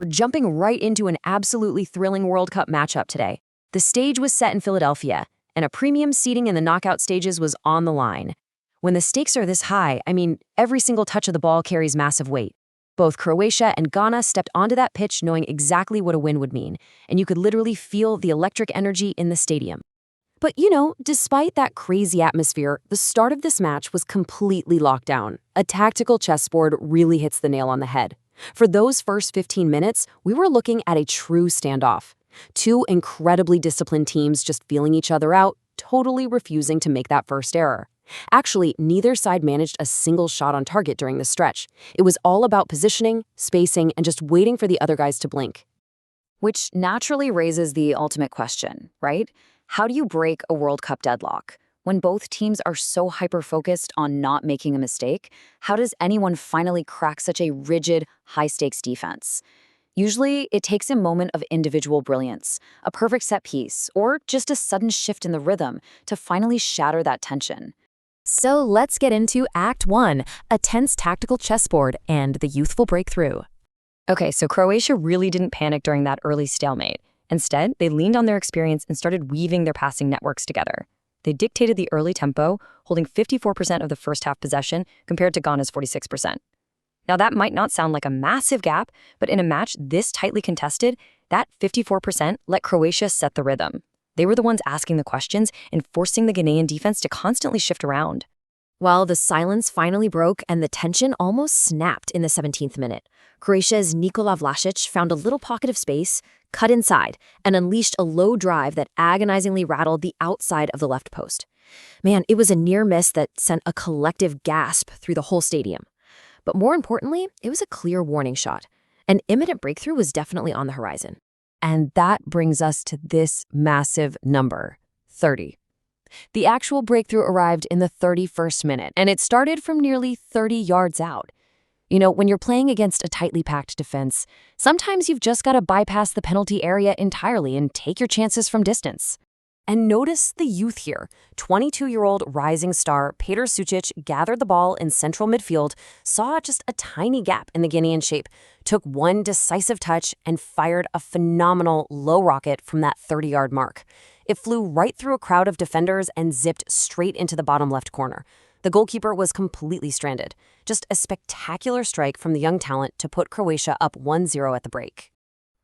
We're jumping right into an absolutely thrilling World Cup matchup today. The stage was set in Philadelphia, and a premium seating in the knockout stages was on the line. When the stakes are this high, every single touch of the ball carries massive weight. Both Croatia and Ghana stepped onto that pitch knowing exactly what a win would mean, and you could literally feel the electric energy in the stadium. But despite that crazy atmosphere, the start of this match was completely locked down. A tactical chessboard really hits the nail on the head. For those first 15 minutes, we were looking at a true standoff. Two incredibly disciplined teams just feeling each other out, totally refusing to make that first error. Actually, neither side managed a single shot on target during the stretch. It was all about positioning, spacing, and just waiting for the other guys to blink. Which naturally raises the ultimate question, right? How do you break a World Cup deadlock? When both teams are so hyper-focused on not making a mistake, how does anyone finally crack such a rigid, high-stakes defense? Usually, it takes a moment of individual brilliance, a perfect set piece, or just a sudden shift in the rhythm to finally shatter that tension. So let's get into Act 1, a tense tactical chessboard and the youthful breakthrough. Okay, so Croatia really didn't panic during that early stalemate. Instead, they leaned on their experience and started weaving their passing networks together. They dictated the early tempo, holding 54% of the first half possession compared to Ghana's 46%. Now, that might not sound like a massive gap, but in a match this tightly contested, that 54% let Croatia set the rhythm. They were the ones asking the questions and forcing the Ghanaian defense to constantly shift around. Well, the silence finally broke and the tension almost snapped in the 17th minute. Croatia's Nikola Vlašić found a little pocket of space, cut inside, and unleashed a low drive that agonizingly rattled the outside of the left post. Man, it was a near miss that sent a collective gasp through the whole stadium. But more importantly, it was a clear warning shot. An imminent breakthrough was definitely on the horizon. And that brings us to this massive number, 30. The actual breakthrough arrived in the 31st minute, and it started from nearly 30 yards out. When you're playing against a tightly packed defense, sometimes you've just got to bypass the penalty area entirely and take your chances from distance. And notice the youth here. 22-year-old rising star Petar Sučić gathered the ball in central midfield, saw just a tiny gap in the Guinean shape, took one decisive touch, and fired a phenomenal low rocket from that 30-yard mark. It flew right through a crowd of defenders and zipped straight into the bottom left corner. The goalkeeper was completely stranded. Just a spectacular strike from the young talent to put Croatia up 1-0 at the break.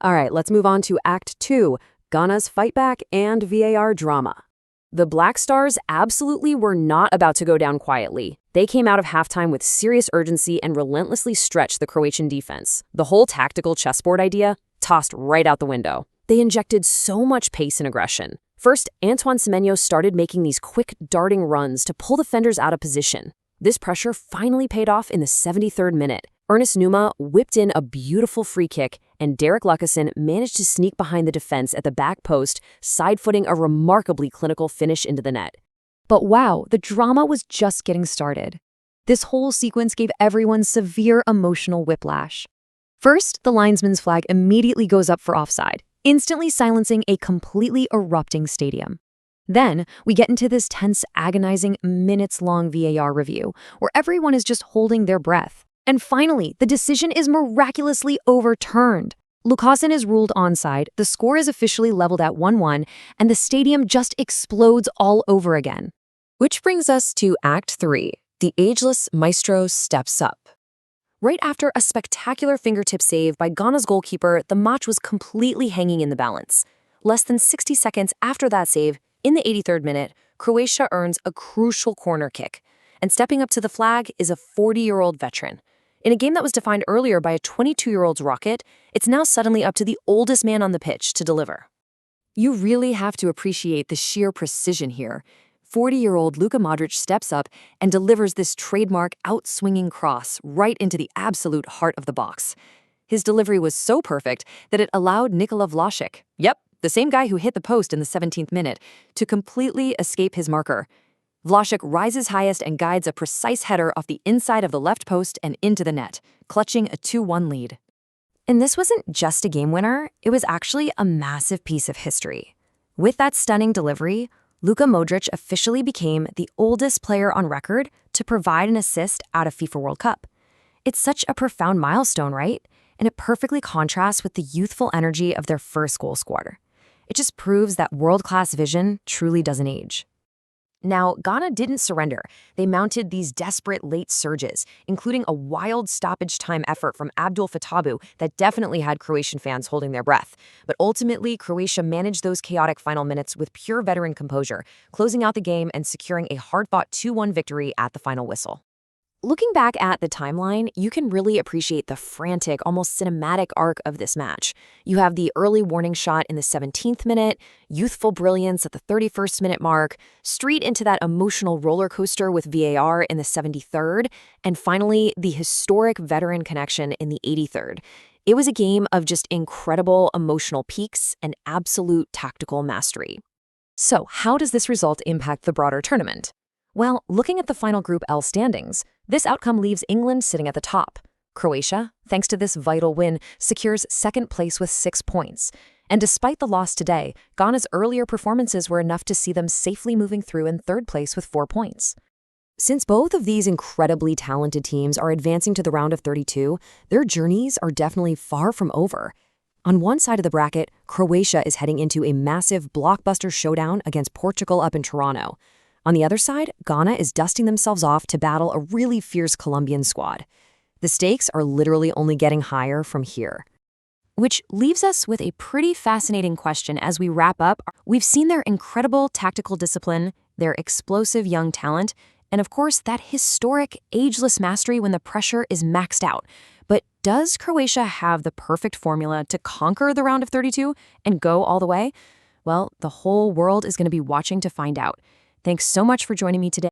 All right, let's move on to Act 2, Ghana's fightback and VAR drama. The Black Stars absolutely were not about to go down quietly. They came out of halftime with serious urgency and relentlessly stretched the Croatian defense. The whole tactical chessboard idea tossed right out the window. They injected so much pace and aggression. First, Antoine Semenyo started making these quick, darting runs to pull defenders out of position. This pressure finally paid off in the 73rd minute. Ernest Numa whipped in a beautiful free kick, and Derrick Luckassen managed to sneak behind the defense at the back post, side-footing a remarkably clinical finish into the net. But wow, the drama was just getting started. This whole sequence gave everyone severe emotional whiplash. First, the linesman's flag immediately goes up for offside, instantly silencing a completely erupting stadium. Then, we get into this tense, agonizing, minutes-long VAR review, where everyone is just holding their breath. And finally, the decision is miraculously overturned. Luckassen is ruled onside, the score is officially leveled at 1-1, and the stadium just explodes all over again. Which brings us to Act 3. The ageless Maestro steps up. Right after a spectacular fingertip save by Ghana's goalkeeper, the match was completely hanging in the balance. Less than 60 seconds after that save, in the 83rd minute, Croatia earns a crucial corner kick. And stepping up to the flag is a 40-year-old veteran. In a game that was defined earlier by a 22-year-old's rocket, it's now suddenly up to the oldest man on the pitch to deliver. You really have to appreciate the sheer precision here. 40-year-old Luka Modrić steps up and delivers this trademark outswinging cross right into the absolute heart of the box. His delivery was so perfect that it allowed Nikola Vlašić, the same guy who hit the post in the 17th minute, to completely escape his marker. Vlašić rises highest and guides a precise header off the inside of the left post and into the net, clutching a 2-1 lead. And this wasn't just a game winner, it was actually a massive piece of history. With that stunning delivery, Luka Modrić officially became the oldest player on record to provide an assist at a FIFA World Cup. It's such a profound milestone, right? and it perfectly contrasts with the youthful energy of their first goal scorer. It just proves that world-class vision truly doesn't age. Now, Ghana didn't surrender. They mounted these desperate late surges, including a wild stoppage time effort from Abdul Fatabu that definitely had Croatian fans holding their breath. But ultimately, Croatia managed those chaotic final minutes with pure veteran composure, closing out the game and securing a hard-fought 2-1 victory at the final whistle. Looking back at the timeline, you can really appreciate the frantic, almost cinematic arc of this match. You have the early warning shot in the 17th minute, youthful brilliance at the 31st minute mark, straight into that emotional roller coaster with VAR in the 73rd, and finally, the historic veteran connection in the 83rd. It was a game of just incredible emotional peaks and absolute tactical mastery. So, how does this result impact the broader tournament? Well, looking at the final Group L standings, this outcome leaves England sitting at the top. Croatia, thanks to this vital win, secures second place with 6 points. And despite the loss today, Ghana's earlier performances were enough to see them safely moving through in third place with 4 points. Since both of these incredibly talented teams are advancing to the round of 32, their journeys are definitely far from over. On one side of the bracket, Croatia is heading into a massive blockbuster showdown against Portugal up in Toronto. On the other side, Ghana is dusting themselves off to battle a really fierce Colombian squad. The stakes are literally only getting higher from here. Which leaves us with a pretty fascinating question as we wrap up. We've seen their incredible tactical discipline, their explosive young talent, and of course that historic, ageless mastery when the pressure is maxed out. But does Croatia have the perfect formula to conquer the round of 32 and go all the way? Well, the whole world is going to be watching to find out. Thanks so much for joining me today.